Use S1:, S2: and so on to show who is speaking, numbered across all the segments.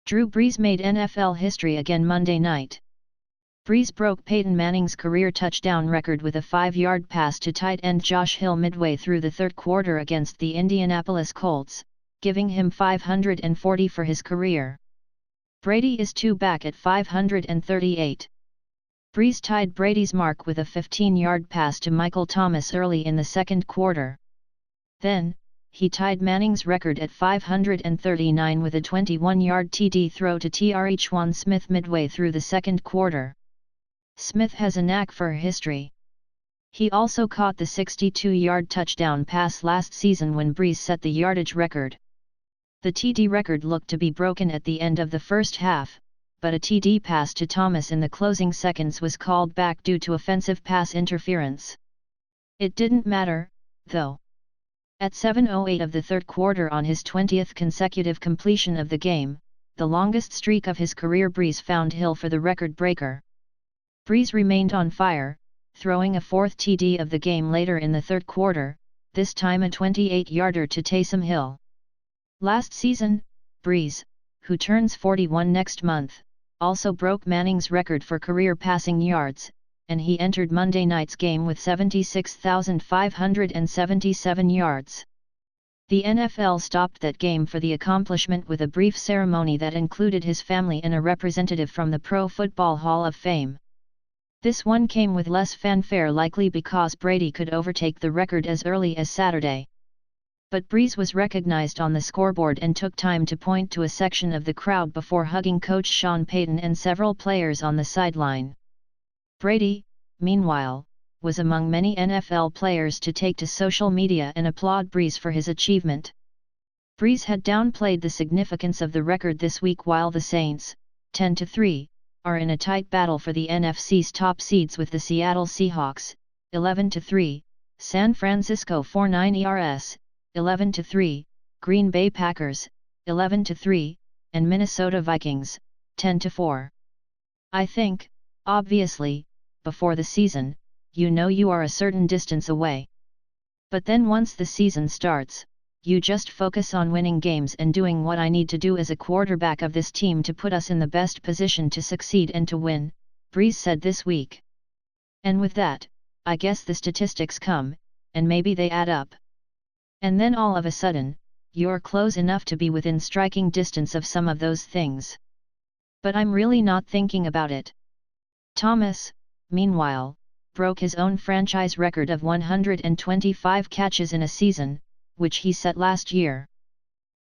S1: Drew Brees made NFL history again Monday night. Brees broke Peyton Manning's career touchdown record with a 5-yard pass to tight end Josh Hill midway through the third quarter against the Indianapolis Colts, giving him 540 for his career. Brady is 2 back at 538. Brees tied Brady's mark with a 15-yard pass to Michael Thomas early in the second quarter. Then, he tied Manning's record at 539 with a 21-yard TD throw to Tre'Quan Smith midway through the second quarter. Smith has a knack for history. He also caught the 62-yard touchdown pass last season when Brees set the yardage record. The TD record looked to be broken at the end of the first half, but a TD pass to Thomas in the closing seconds was called back due to offensive pass interference. It didn't matter, though. At 7:08 of the third quarter on his 20th consecutive completion of the game, the longest streak of his career, Brees found Hill for the record breaker. Brees remained on fire, throwing a fourth TD of the game later in the third quarter, this time a 28-yarder to Taysom Hill. Last season, Brees, who turns 41 next month, also broke Manning's record for career passing yards, and he entered Monday night's game with 76,577 yards. The NFL stopped that game for the accomplishment with a brief ceremony that included his family and a representative from the Pro Football Hall of Fame. This one came with less fanfare, likely because Brady could overtake the record as early as Saturday. But Brees was recognized on the scoreboard and took time to point to a section of the crowd before hugging coach Sean Payton and several players on the sideline. Brady, meanwhile, was among many NFL players to take to social media and applaud Brees for his achievement. Brees had downplayed the significance of the record this week while the Saints, 10-3, are in a tight battle for the NFC's top seeds with the Seattle Seahawks, 11-3, San Francisco 49ers, 11-3, Green Bay Packers, 11-3, and Minnesota Vikings, 10-4. I think, obviously, before the season, you know you are a certain distance away. But then once the season starts, you just focus on winning games and doing what I need to do as a quarterback of this team to put us in the best position to succeed and to win, Brees said this week. And with that, I guess the statistics come, and maybe they add up. And then all of a sudden, you're close enough to be within striking distance of some of those things. But I'm really not thinking about it. Thomas, meanwhile, broke his own franchise record of 125 catches in a season, which he set last year.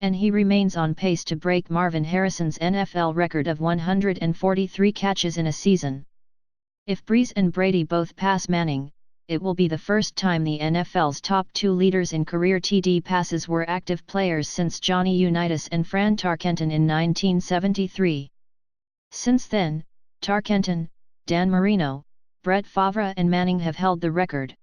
S1: And he remains on pace to break Marvin Harrison's NFL record of 143 catches in a season. If Brees and Brady both pass Manning, it will be the first time the NFL's top two leaders in career TD passes were active players since Johnny Unitas and Fran Tarkenton in 1973. Since then, Tarkenton, Dan Marino, Brett Favre and Manning have held the record.